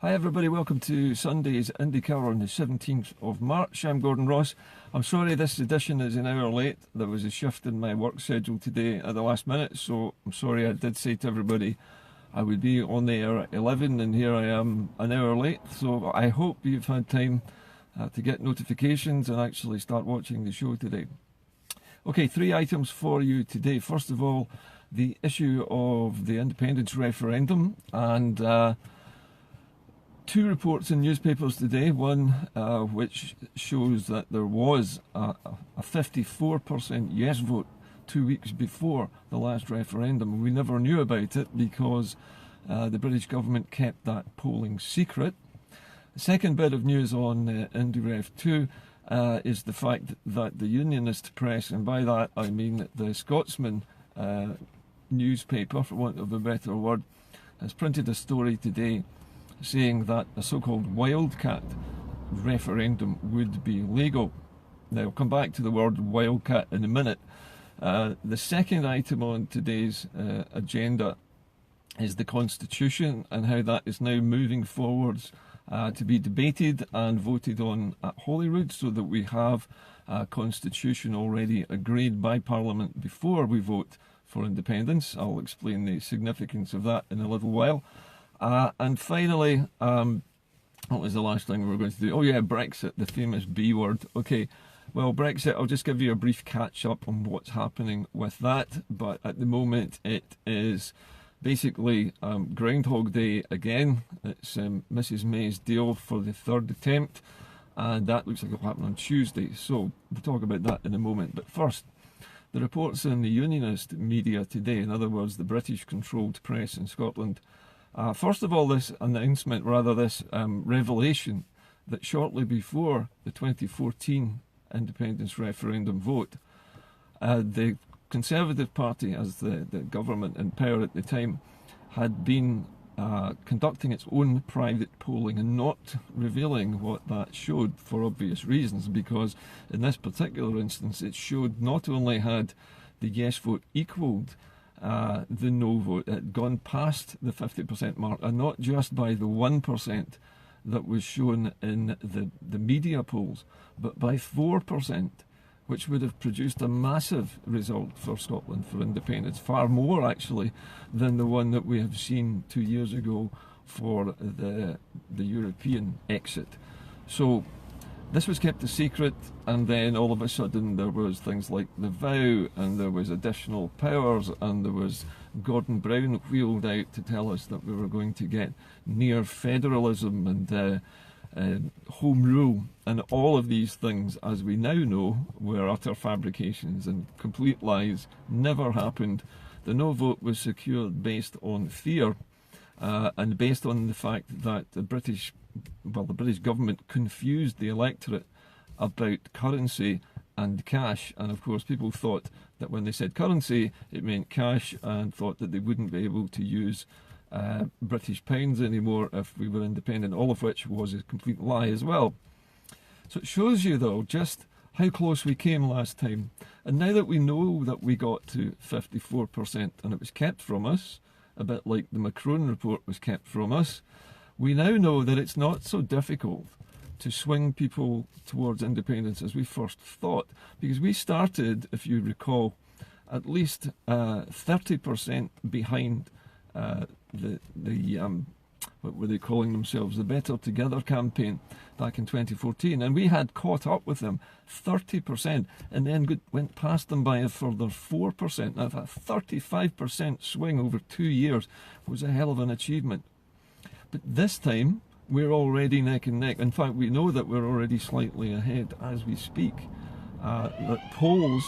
Hi everybody, welcome to Sunday's IndyCar on the 17th of March. I'm Gordon Ross. I'm sorry this edition is an hour late. There was a shift in my work schedule today at the last minute, so I'm sorry. I did say to everybody I would be on the air at 11 and here I am an hour late. So I hope you've had time to get notifications and actually start watching the show today. Okay, 3 items for you today. First of all, the issue of the independence referendum and 2 reports in newspapers today. One which shows that there was a 54% yes vote 2 weeks before the last referendum. We never knew about it because the British government kept that polling secret. The second bit of news on Indyref 2 is the fact that the unionist press, and by that I mean the Scotsman newspaper, for want of a better word, has printed a story today saying that a so-called wildcat referendum would be legal. Now, I'll come back to the word wildcat in a minute. The second item on today's agenda is the Constitution and how that is now moving forwards to be debated and voted on at Holyrood, so that we have a Constitution already agreed by Parliament before we vote for independence. I'll explain the significance of that in a little while. And finally, what was the last thing we were going to do? Oh yeah, Brexit, the famous B word. Okay, well, Brexit, I'll just give you a brief catch-up on what's happening with that. But at the moment, it is basically Groundhog Day again. It's Mrs May's deal for the 3rd attempt, and that looks like it'll happen on Tuesday. So we'll talk about that in a moment. But first, the reports in the unionist media today, in other words, the British-controlled press in Scotland. First of all, this announcement, rather this revelation, that shortly before the 2014 independence referendum vote, the Conservative Party, as the government in power at the time, had been conducting its own private polling and not revealing what that showed for obvious reasons, because in this particular instance it showed not only had the yes vote equalled the no vote, it had gone past the 50% mark, and not just by the 1% that was shown in the media polls, but by 4%, which would have produced a massive result for Scotland for independence, far more actually than the one that we have seen 2 years ago for the European exit. So this was kept a secret, and then all of a sudden there was things like the vow, and there was additional powers, and there was Gordon Brown wheeled out to tell us that we were going to get near federalism and home rule, and all of these things, as we now know, were utter fabrications and complete lies, never happened. The no vote was secured based on fear and based on the fact that the British government confused the electorate about currency and cash, and of course people thought that when they said currency it meant cash, and thought that they wouldn't be able to use British pounds anymore if we were independent, all of which was a complete lie as well. So it shows you though just how close we came last time, and now that we know that we got to 54% and it was kept from us, a bit like the Macron report was kept from us, we now know that it's not so difficult to swing people towards independence as we first thought, because we started, if you recall, at least 30% behind what were they calling themselves, the Better Together campaign back in 2014, and we had caught up with them 30% and then went past them by a further 4%. Now, that 35% swing over 2 years was a hell of an achievement. But this time, we're already neck and neck. In fact, we know that we're already slightly ahead as we speak. That polls...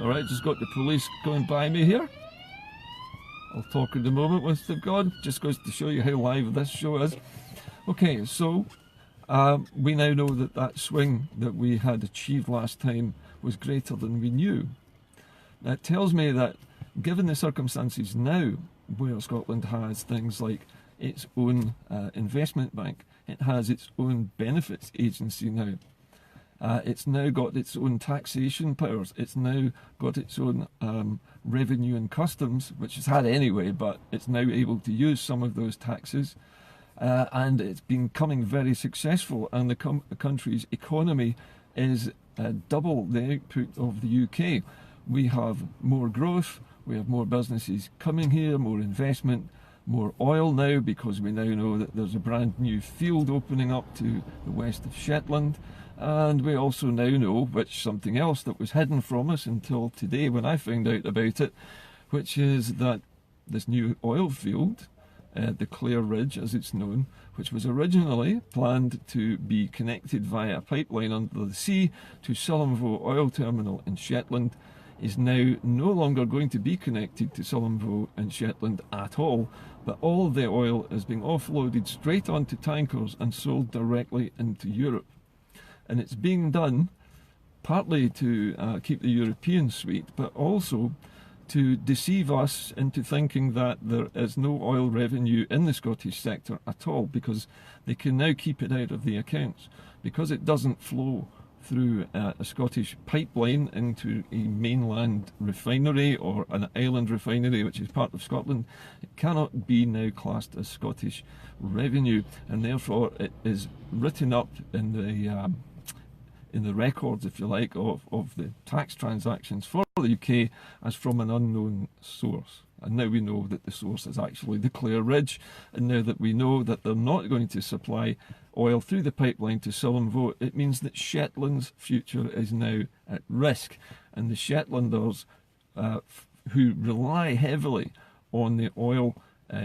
All right, just got the police going by me here. I'll talk in a moment once they've gone. Just goes to show you how live this show is. Okay, so we now know that that swing that we had achieved last time was greater than we knew. That tells me that, given the circumstances now, where Scotland has things like its own investment bank, it has its own benefits agency now, it's now got its own taxation powers, it's now got its own revenue and customs, which it's had anyway, but it's now able to use some of those taxes. and it's been becoming very successful, and the country's economy is double the output of the UK. We have more growth, we have more businesses coming here, more investment, more oil now, because we now know that there's a brand new field opening up to the west of Shetland. And we also now know, which something else that was hidden from us until today when I found out about it, which is that this new oil field, the Clare Ridge as it's known, which was originally planned to be connected via a pipeline under the sea to Sullomvo Oil Terminal in Shetland, is now no longer going to be connected to Sullomvo in Shetland at all, but all the oil is being offloaded straight onto tankers and sold directly into Europe. And it's being done partly to keep the Europeans sweet, but also to deceive us into thinking that there is no oil revenue in the Scottish sector at all, because they can now keep it out of the accounts. Because it doesn't flow through a Scottish pipeline into a mainland refinery or an island refinery, which is part of Scotland, it cannot be now classed as Scottish revenue, and therefore it is written up in the records, if you like, of the tax transactions for the UK as from an unknown source. And now we know that the source is actually the Clare Ridge, and now that we know that they're not going to supply oil through the pipeline to Sullomvo, it means that Shetland's future is now at risk. And the Shetlanders, who rely heavily on the oil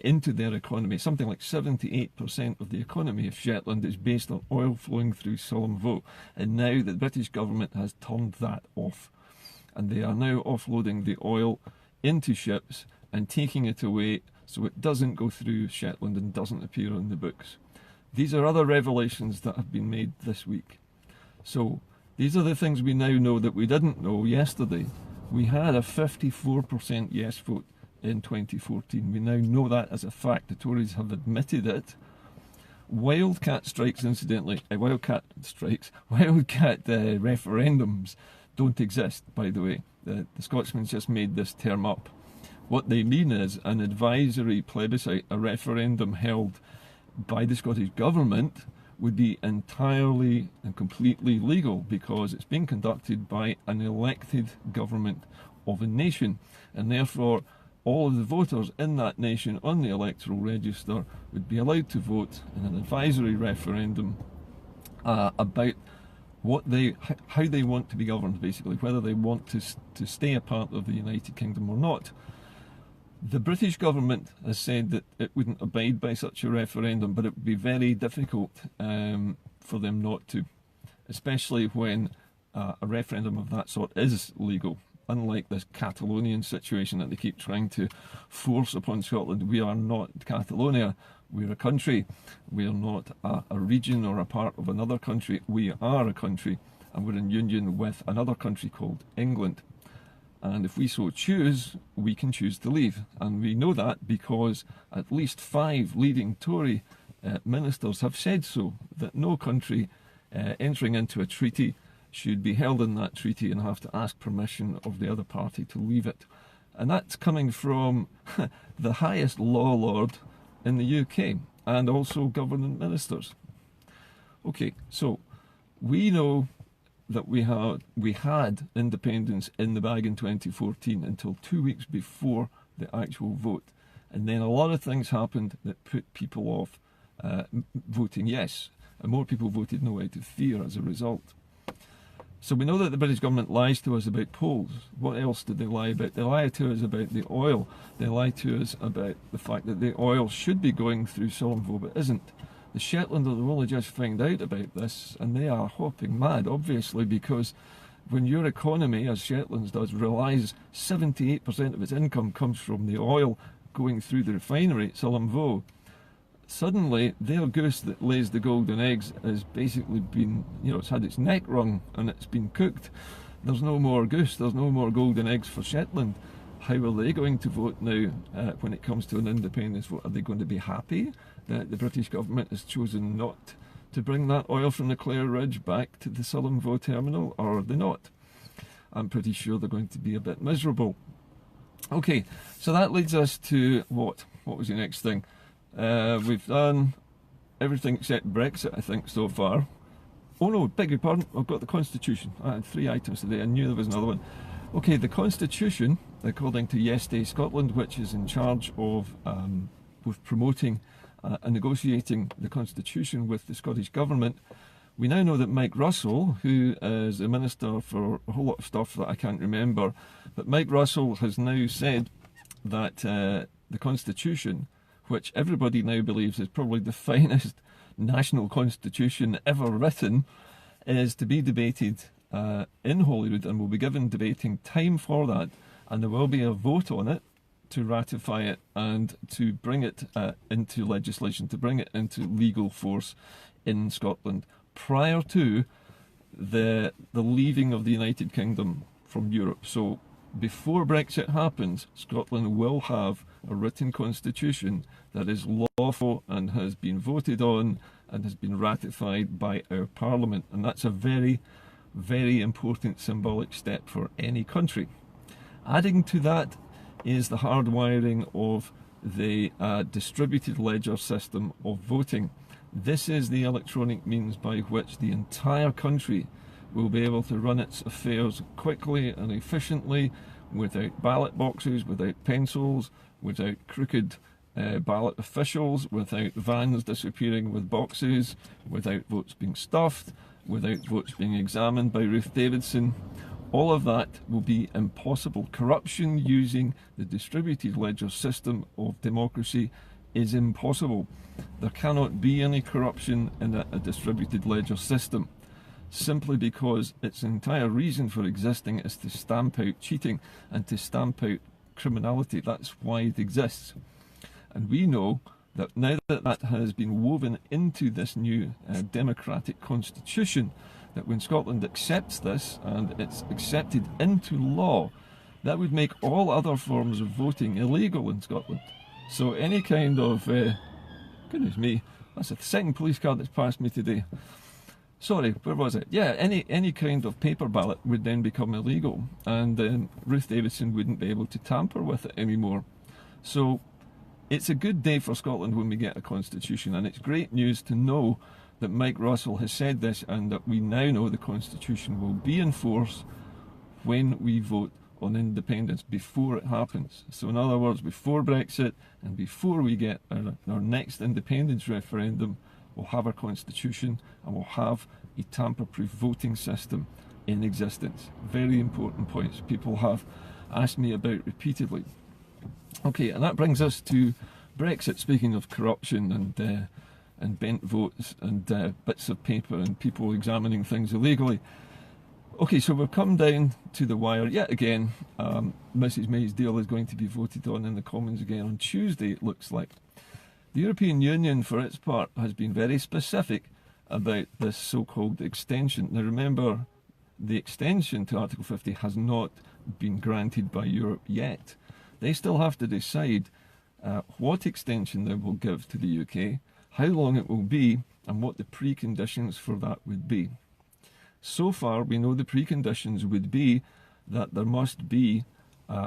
into their economy, something like 78% of the economy of Shetland is based on oil flowing through Sullomvo. And now the British government has turned that off. And they are now offloading the oil into ships and taking it away so it doesn't go through Shetland and doesn't appear on the books. These are other revelations that have been made this week. So these are the things we now know that we didn't know yesterday. We had a 54% yes vote in 2014. We now know that as a fact. The Tories have admitted it. Wildcat referendums don't exist, by the way. The Scotsman just made this term up. What they mean is an advisory plebiscite, a referendum held by the Scottish Government, would be entirely and completely legal because it's being conducted by an elected government of a nation, and therefore all of the voters in that nation on the electoral register would be allowed to vote in an advisory referendum about how they want to be governed, basically, whether they want to stay a part of the United Kingdom or not. The British government has said that it wouldn't abide by such a referendum, but it would be very difficult for them not to, especially when a referendum of that sort is legal. Unlike this Catalonian situation that they keep trying to force upon Scotland. We are not Catalonia, we're a country. We are not a region or a part of another country. We are a country, and we're in union with another country called England. And if we so choose, we can choose to leave. And we know that because at least 5 leading Tory ministers have said so, that no country entering into a treaty should be held in that treaty and have to ask permission of the other party to leave it. And that's coming from the highest law lord in the UK, and also government ministers. Okay, so we know that we had independence in the bag in 2014 until 2 weeks before the actual vote. And then a lot of things happened that put people off voting yes. And more people voted no out of fear as a result. So we know that the British government lies to us about polls. What else did they lie about? They lie to us about the oil. They lie to us about the fact that the oil should be going through Sullomvo but isn't. The Shetlanders have only just found out about this, and they are hopping mad, obviously, because when your economy, as Shetland's does, relies 78% of its income comes from the oil going through the refinery at Sullomvo, suddenly their goose that lays the golden eggs has basically been, it's had its neck wrung and it's been cooked. There's no more goose, there's no more golden eggs for Shetland. How are they going to vote now when it comes to an independence vote? Are they going to be happy that the British government has chosen not to bring that oil from the Clare Ridge back to the Sullomvo terminal, or are they not? I'm pretty sure they're going to be a bit miserable. Okay, so that leads us to what? What was the next thing? We've done everything except Brexit, I think, so far. Oh no, beg your pardon, I've got the Constitution. I had 3 items today, I knew there was another one. Okay, the Constitution, according to Yes Day Scotland, which is in charge of both promoting and negotiating the Constitution with the Scottish Government, we now know that Mike Russell, who is a minister for a whole lot of stuff that I can't remember, but Mike Russell has now said that the Constitution, which everybody now believes is probably the finest national constitution ever written, is to be debated in Holyrood and will be given debating time for that, and there will be a vote on it to ratify it and to bring it into legislation, to bring it into legal force in Scotland prior to the leaving of the United Kingdom from Europe. So before Brexit happens, Scotland will have a written constitution that is lawful and has been voted on and has been ratified by our Parliament, and that's a very, very important symbolic step for any country. Adding to that is the hardwiring of the distributed ledger system of voting. This is the electronic means by which the entire country will be able to run its affairs quickly and efficiently, without ballot boxes, without pencils, without crooked ballot officials, without vans disappearing with boxes, without votes being stuffed, without votes being examined by Ruth Davidson. All of that will be impossible. Corruption using the distributed ledger system of democracy is impossible. There cannot be any corruption in a distributed ledger system, simply because its entire reason for existing is to stamp out cheating and to stamp out criminality. That's why it exists. And we know that now that that has been woven into this new democratic constitution, that when Scotland accepts this and it's accepted into law, that would make all other forms of voting illegal in Scotland. So any kind of, goodness me, that's the second police car that's passed me today. Sorry, where was it? Yeah, any kind of paper ballot would then become illegal, and Ruth Davidson wouldn't be able to tamper with it anymore. So it's a good day for Scotland when we get a constitution, and it's great news to know that Mike Russell has said this, and that we now know the constitution will be in force when we vote on independence, before it happens. So in other words, before Brexit and before we get our next independence referendum, we'll have our constitution and we'll have a tamper-proof voting system in existence. Very important points people have asked me about repeatedly. Okay, and that brings us to Brexit. Speaking of corruption and bent votes and bits of paper and people examining things illegally. Okay, so we've come down to the wire yet again. Mrs May's deal is going to be voted on in the Commons again on Tuesday, it looks like. The European Union, for its part, has been very specific about this so-called extension. Now remember, the extension to Article 50 has not been granted by Europe yet. They still have to decide what extension they will give to the UK, how long it will be, and what the preconditions for that would be. So far, we know the preconditions would be that there must be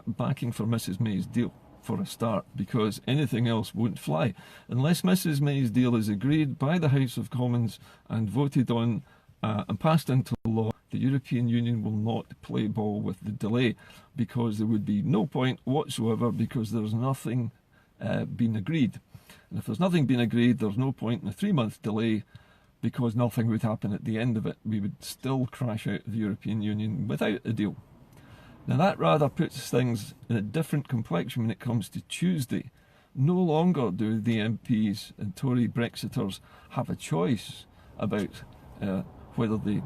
backing for Mrs May's deal for a start, because anything else won't fly. Unless Mrs May's deal is agreed by the House of Commons and voted on and passed into law, the European Union will not play ball with the delay, because there would be no point whatsoever, because there's nothing been agreed. And if there's nothing been agreed, there's no point in a 3-month delay, because nothing would happen at the end of it. We would still crash out of the European Union without a deal. Now that rather puts things in a different complexion when it comes to Tuesday. No longer do the MPs and Tory Brexiters have a choice about whether they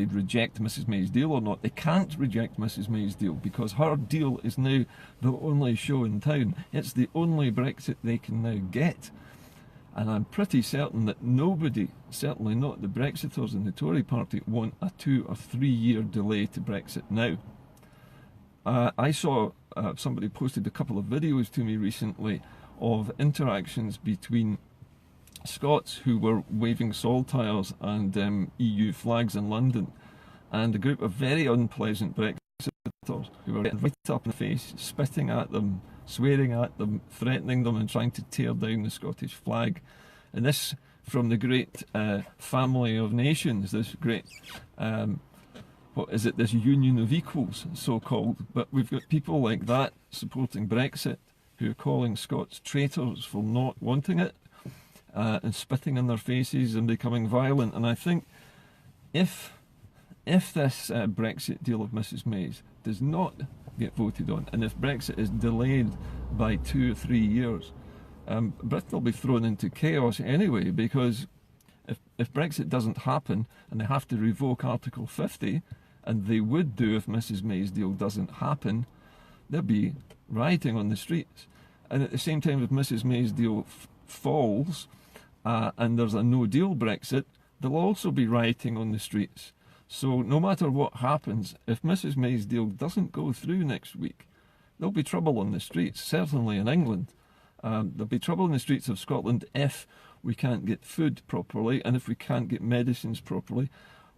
reject Mrs May's deal or not. They can't reject Mrs May's deal, because her deal is now the only show in town. It's the only Brexit they can now get. And I'm pretty certain that nobody, certainly not the Brexiters in the Tory party, want a 2 or 3 year delay to Brexit now. I saw somebody posted a couple of videos to me recently of interactions between Scots who were waving saltires and EU flags in London, and a group of very unpleasant Brexiters who were getting right up in the face, spitting at them, swearing at them, threatening them, and trying to tear down the Scottish flag. And this from the great family of nations, this great, what is it, this union of equals, so-called. But we've got people like that supporting Brexit, who are calling Scots traitors for not wanting it, and spitting in their faces and becoming violent. And I think if this Brexit deal of Mrs May's does not get voted on, and if Brexit is delayed by 2 or 3 years, Britain will be thrown into chaos anyway, because if Brexit doesn't happen and they have to revoke Article 50, and they would do if Mrs May's deal doesn't happen, there'll be rioting on the streets. And at the same time, if Mrs May's deal falls and there's a no-deal Brexit, there'll also be rioting on the streets. So no matter what happens, if Mrs May's deal doesn't go through next week, there'll be trouble on the streets, certainly in England. There'll be trouble in the streets of Scotland if we can't get food properly, and if we can't get medicines properly,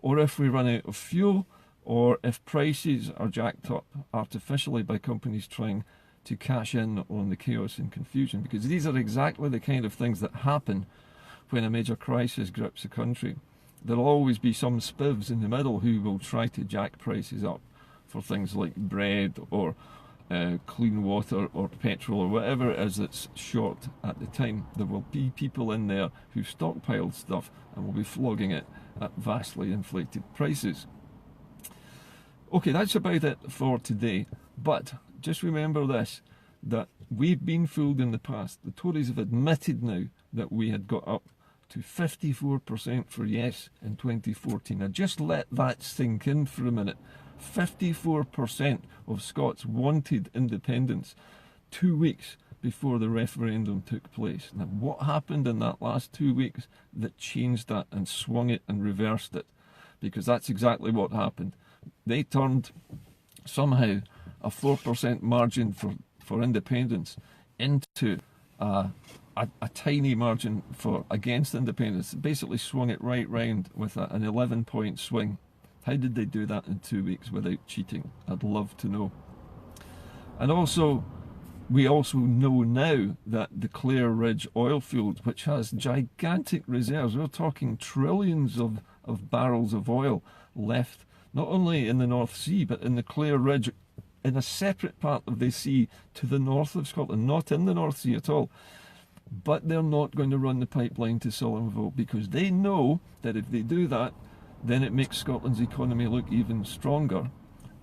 or if we run out of fuel, or if prices are jacked up artificially by companies trying to cash in on the chaos and confusion. Because these are exactly the kind of things that happen when a major crisis grips a country. There'll always be some spivs in the middle who will try to jack prices up for things like bread or clean water or petrol or whatever it is that's short at the time. There will be people in there who stockpiled stuff and will be flogging it at vastly inflated prices. Okay, that's about it for today, but just remember this, that we've been fooled in the past. The Tories have admitted now that we had got up to 54% for yes in 2014. Now just let that sink in for a minute. 54% of Scots wanted independence 2 weeks before the referendum took place. Now what happened in that last 2 weeks that changed that and swung it and reversed it? Because that's exactly what happened. They turned somehow a 4% margin for independence into a tiny margin for against independence. Basically swung it right round with an 11-point swing. How did they do that in 2 weeks without cheating? I'd love to know. And also, we also know now that the Clare Ridge oil field, which has gigantic reserves, we're talking trillions of barrels of oil left, not only in the North Sea, but in the Clare Ridge, in a separate part of the sea to the north of Scotland, not in the North Sea at all. But they're not going to run the pipeline to Sullenville, because they know that if they do that, then it makes Scotland's economy look even stronger,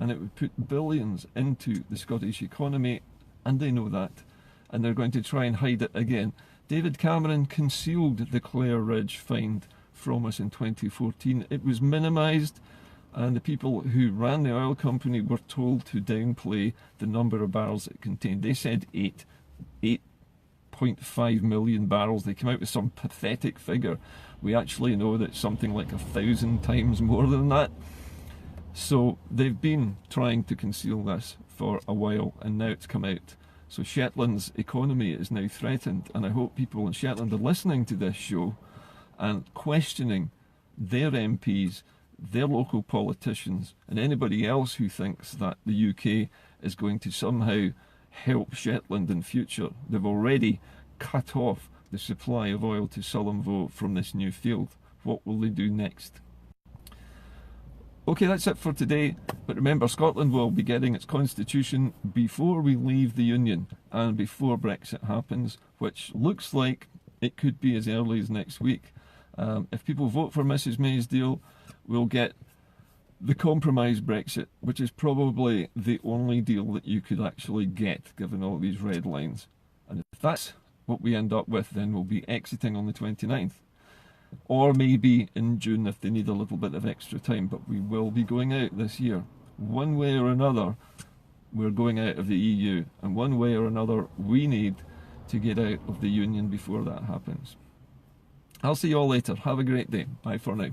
and it would put billions into the Scottish economy, and they know that, and they're going to try and hide it again. David Cameron concealed the Clare Ridge find from us in 2014. It was minimised, and the people who ran the oil company were told to downplay the number of barrels it contained. They said 8.5 million barrels. They came out with some pathetic figure. We actually know that something like 1,000 times more than that. So they've been trying to conceal this for a while, and now it's come out. So Shetland's economy is now threatened, and I hope people in Shetland are listening to this show and questioning their MPs, their local politicians, and anybody else who thinks that the UK is going to somehow help Shetland in future. They've already cut off the supply of oil to Sullenville from this new field. What will they do next? Okay, that's it for today. But remember, Scotland will be getting its constitution before we leave the Union and before Brexit happens, which looks like it could be as early as next week. If people vote for Mrs May's deal, we'll get the compromise Brexit, which is probably the only deal that you could actually get, given all these red lines. And if that's what we end up with, then we'll be exiting on the 29th. Or maybe in June if they need a little bit of extra time, but we will be going out this year. One way or another, we're going out of the EU, and one way or another, we need to get out of the Union before that happens. I'll see you all later. Have a great day. Bye for now.